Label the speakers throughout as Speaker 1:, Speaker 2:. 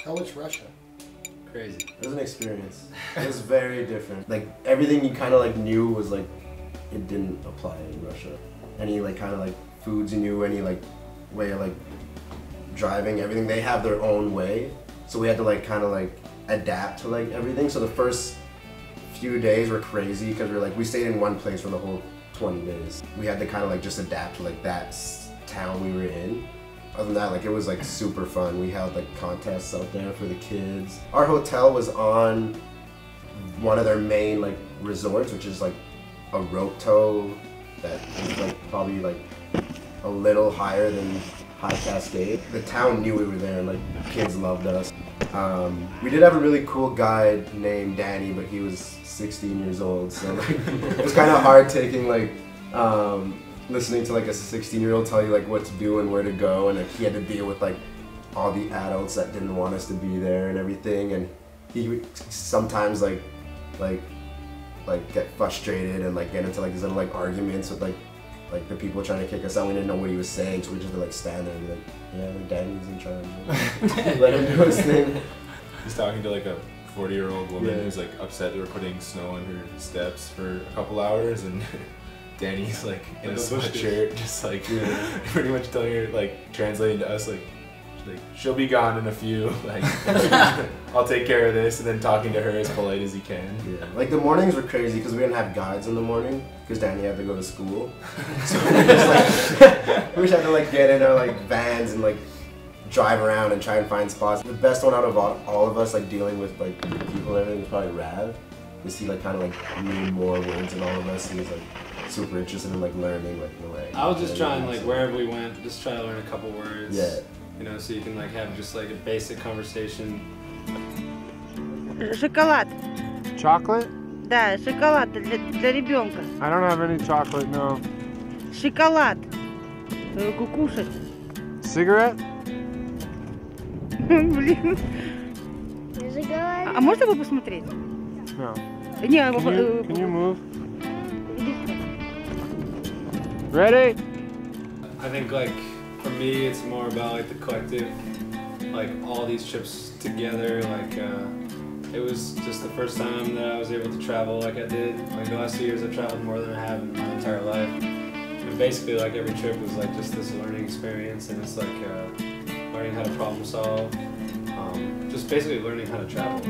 Speaker 1: How was Russia?
Speaker 2: Crazy.
Speaker 3: It was an experience. It was very different. Like everything you kind of like knew was like, it didn't apply in Russia. Any like kind of like foods you knew, any like way of like driving, everything, they have their own way. So we had to like kind of like adapt to like everything. So the first few days were crazy because we stayed in one place for the whole 20 days. We had to kind of like just adapt to like that town we were in. Other than that, like it was like super fun. We held like contests out there for the kids. Our hotel was on one of their main like resorts, which is like a rope tow that is like probably like a little higher than High Cascade. The town knew we were there and like kids loved us. We did have a really cool guide named Danny, but he was 16 years old, so like it was kind of hard taking like listening to like a 16-year-old tell you like what to do and where to go, and like he had to deal with like all the adults that didn't want us to be there and everything, and he would sometimes like get frustrated and like get into like these little like arguments with like the people trying to kick us out. We didn't know what he was saying, so we just had to like stand there and be like, yeah, like Danny's in charge. Let him do his thing.
Speaker 4: He's talking to like a 40-year-old woman who's like upset they were putting snow on her steps for a couple hours, and Danny's like in a sweatshirt, just like pretty much telling her, like translating to us, like she'll be gone in a few, like I'll take care of this, and then talking to her as polite as he can.
Speaker 3: Yeah, like the mornings were crazy because we didn't have guides in the morning because Danny had to go to school, so we just like we just had to like get in our like vans and like drive around and try and find spots. The best one out of all of us, like dealing with like people and everything, was probably Rav, because he like kind of like knew more words than all of us. He was like super interested in like learning like the way.
Speaker 2: I was just trying like wherever we went, just try to learn a couple words.
Speaker 3: Yeah.
Speaker 2: You know, so you can like have just like a basic conversation.
Speaker 5: Шоколад.
Speaker 6: Chocolate?
Speaker 5: Да, шоколад для ребенка.
Speaker 6: I don't have any chocolate, no.
Speaker 5: Шоколад. Кушать.
Speaker 6: Cigarette?
Speaker 5: Блин. А можно его посмотреть?
Speaker 6: No.
Speaker 5: Не,
Speaker 6: Can you move? Ready?
Speaker 2: I think like for me it's more about like the collective, like all these trips together, like it was just the first time that I was able to travel like I did. Like the last 2 years I've traveled more than I have in my entire life. And basically like every trip was like just this learning experience, and it's like learning how to problem solve, just basically learning how to travel.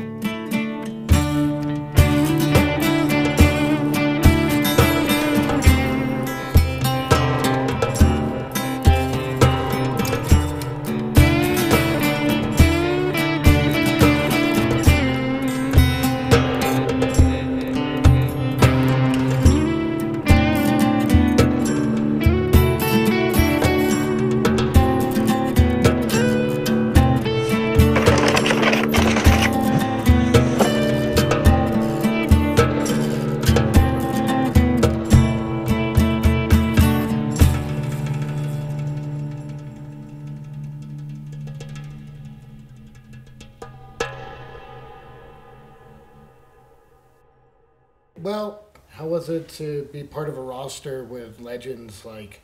Speaker 1: Well, how was it to be part of a roster with legends like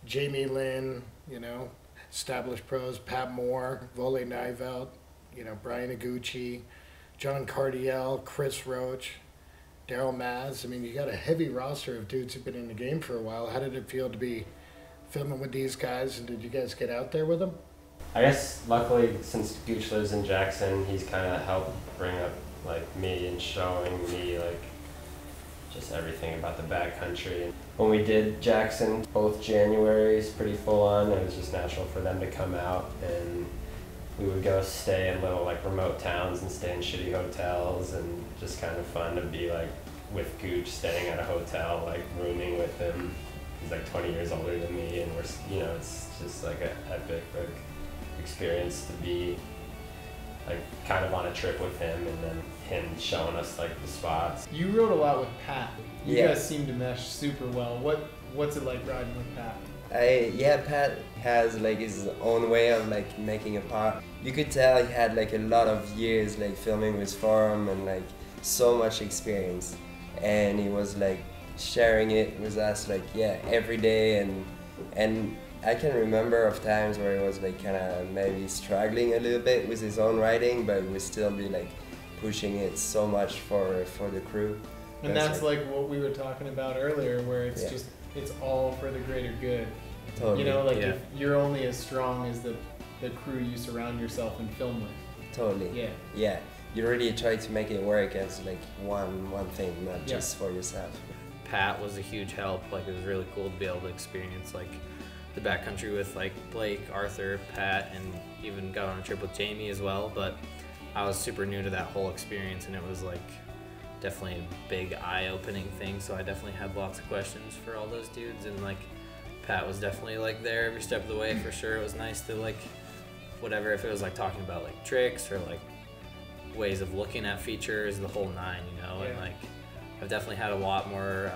Speaker 1: Jamie Lynn, you know, established pros, Pat Moore, Vole Nivelt, you know, Brian Iguchi, John Cardiel, Chris Roach, Daryl Maz. I mean, you got a heavy roster of dudes who've been in the game for a while. How did it feel to be filming with these guys, and did you guys get out there with them?
Speaker 7: I guess luckily since Gooch lives in Jackson, he's kind of helped bring up like me and showing me like just everything about the backcountry. When we did Jackson, both Januaries pretty full on, it was just natural for them to come out, and we would go stay in little like remote towns and stay in shitty hotels, and just kind of fun to be like with Gooch staying at a hotel, like rooming with him. He's like 20 years older than me, and we're, you know, it's just like an epic like experience to be like kind of on a trip with him, and then him showing us like the spots.
Speaker 8: You rode a lot with Pat. You
Speaker 9: Yeah.
Speaker 8: guys seem to mesh super well. What's it like riding with Pat?
Speaker 9: Yeah, Pat has like his own way of like making a part. You could tell he had like a lot of years like filming with Forum and like so much experience, and he was like sharing it with us like every day, and I can remember of times where he was like kind of maybe struggling a little bit with his own writing, but he would still be like pushing it so much for the crew.
Speaker 8: And that's like what we were talking about earlier, where it's just, it's all for the greater good.
Speaker 9: Totally.
Speaker 8: You know, like if you're only as strong as the crew you surround yourself and film with.
Speaker 9: Totally.
Speaker 8: Yeah.
Speaker 9: Yeah. You really try to make it work as like one thing, not just for yourself.
Speaker 10: Pat was a huge help. Like, it was really cool to be able to experience like the backcountry with like Blake, Arthur, Pat, and even got on a trip with Jamie as well. But I was super new to that whole experience, and it was like definitely a big eye-opening thing. So I definitely had lots of questions for all those dudes, and like Pat was definitely like there every step of the way for sure. It was nice to like whatever, if it was like talking about like tricks or like ways of looking at features, the whole nine, you know. And like I've definitely had a lot more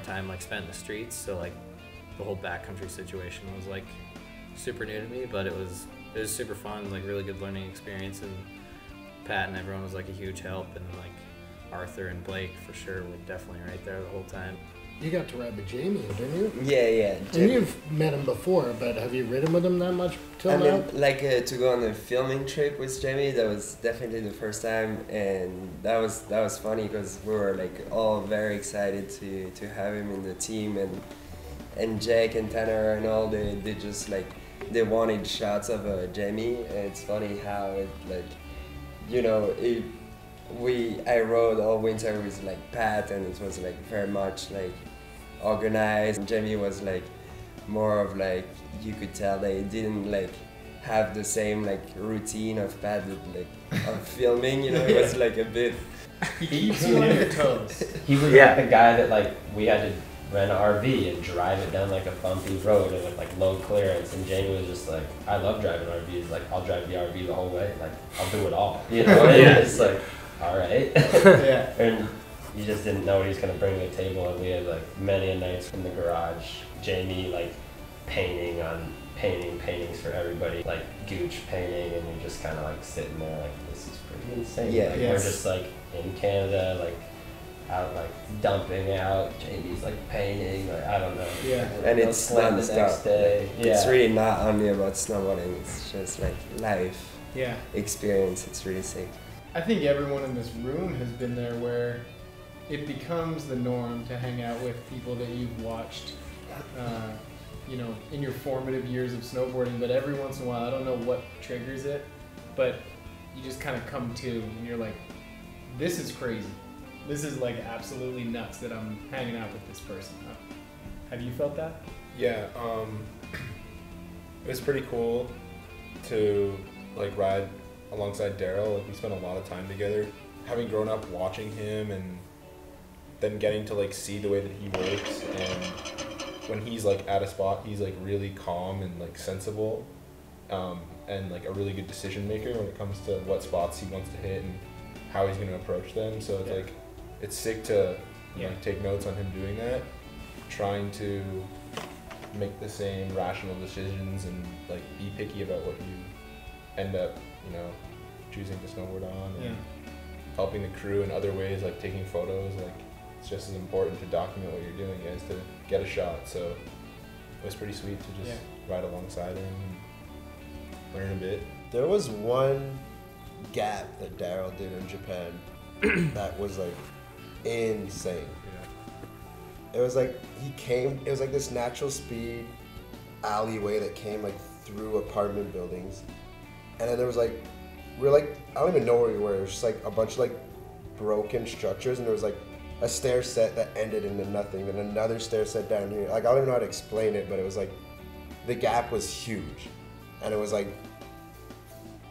Speaker 10: time like spent in the streets, so like the whole backcountry situation was like super new to me, but it was super fun, like really good learning experience, and Pat and everyone was like a huge help, and like Arthur and Blake for sure were definitely right there the whole time.
Speaker 1: You got to ride with Jamie, didn't you?
Speaker 9: Yeah.
Speaker 1: And you've met him before, but have you ridden with him that much till now?
Speaker 9: I mean, like to go on a filming trip with Jamie, that was definitely the first time, and that was funny because we were like all very excited to have him in the team, and Jake and Tanner and all, they just like they wanted shots of Jamie, and it's funny how it like, you know, I rode all winter with like Pat, and it was like very much like organized. Jamie was like more of like, you could tell they didn't like have the same like routine of Pat with, like of filming, you know. It was like a bit.
Speaker 8: He keeps you on your toes.
Speaker 7: He was like the guy that like we had to rent an RV and drive it down like a bumpy road and with like low clearance, and Jamie was just like, I love driving RVs, like I'll drive the RV the whole way, like I'll do it all, you know. And it's like, all right. And you just didn't know what he was gonna bring to the table, and we had like many a nights in the garage, Jamie like paintings for everybody, like Gooch painting, and you're just kind of like sitting there like, this is pretty insane. We're just like in Canada, like out like dumping out, Jamie's like painting, like I don't know.
Speaker 9: And it's non-stop.
Speaker 7: Day.
Speaker 9: It's really not only about snowboarding, it's just like life
Speaker 8: Yeah.
Speaker 9: experience. It's really sick.
Speaker 8: I think everyone in this room has been there, where it becomes the norm to hang out with people that you've watched, you know, in your formative years of snowboarding. But every once in a while, I don't know what triggers it, but you just kind of come to, and you're like, this is crazy. This is like absolutely nuts that I'm hanging out with this person. Have you felt that?
Speaker 4: Yeah, it was pretty cool to like ride alongside Daryl. Like, we spent a lot of time together. Having grown up watching him, and then getting to like see the way that he works, and when he's like at a spot, he's like really calm and like sensible, and like a really good decision maker when it comes to what spots he wants to hit and how he's going to approach them. So it's like, it's sick to like take notes on him doing that, trying to make the same rational decisions and like be picky about what you end up, you know, choosing to snowboard on, and helping the crew in other ways, like taking photos. Like, it's just as important to document what you're doing as to get a shot. So it was pretty sweet to just ride alongside him and learn a bit.
Speaker 3: There was one gap that Daryl did in Japan that was like insane. It was like it was like this natural speed alleyway that came like through apartment buildings, and then there was like, we're like, I don't even know where we were. It was just like a bunch of like broken structures, and there was like a stair set that ended into nothing, then another stair set down here. Like, I don't even know how to explain it, but it was like, the gap was huge, and it was like,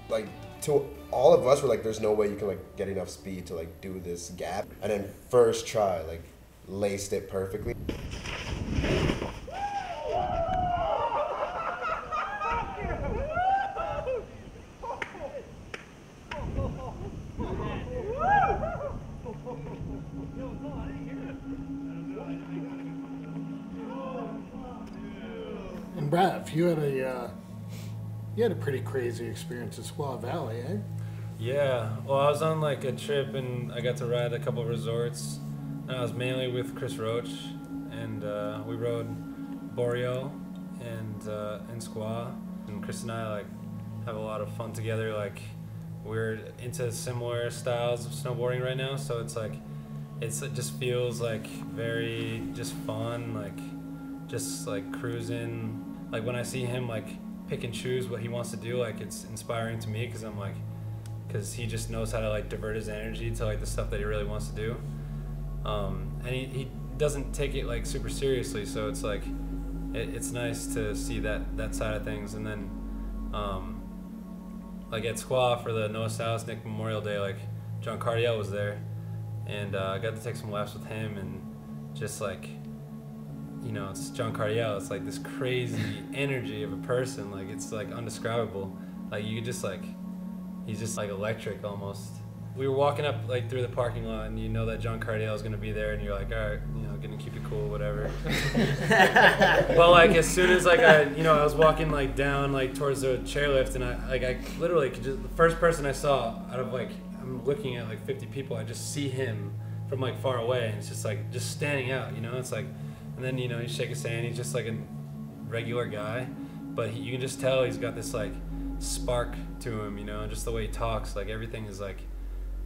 Speaker 3: like to all of us, we're like, there's no way you can like get enough speed to like do this gap. And then first try, like laced it perfectly.
Speaker 1: And Brav, you had a pretty crazy experience at Squaw Valley, eh?
Speaker 2: Yeah, well, I was on like a trip and I got to ride a couple of resorts, and I was mainly with Chris Roach, and we rode Boreal and Squaw, and Chris and I like have a lot of fun together. Like we're into similar styles of snowboarding right now, so it's like it just feels like very just fun, like just like cruising. Like when I see him like pick and choose what he wants to do, like it's inspiring to me because I'm like, because he just knows how to like divert his energy to like the stuff that he really wants to do, and he doesn't take it like super seriously, so it's like it's nice to see that side of things. And then like at Squaw for the Noah Salas Nick Memorial Day, like John Cardiel was there, and I got to take some laps with him, and just like, you know, it's John Cardiel, it's like this crazy energy of a person, like it's like undescribable. Like you could just like, he's just like electric almost. We were walking up like through the parking lot, and you know that John Cardiel is gonna be there, and you're like, all right, you know, gonna keep it cool, whatever. But like as soon as like I was walking like down like towards the chairlift, and I literally could just, the first person I saw out of like, I'm looking at like 50 people, I just see him from like far away, and it's just like just standing out, you know. It's like, and then you know, you shake his hand, he's just like a regular guy, but you can just tell he's got this like spark to him, you know, just the way he talks, like everything is like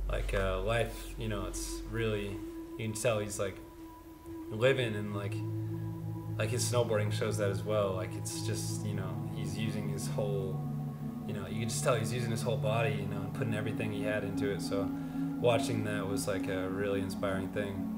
Speaker 2: life, you know. It's really, you can tell he's like living, and like his snowboarding shows that as well. Like it's just, you know, he's using his whole, you know, you can just tell he's using his whole body, you know, and putting everything he had into it. So watching that was like a really inspiring thing.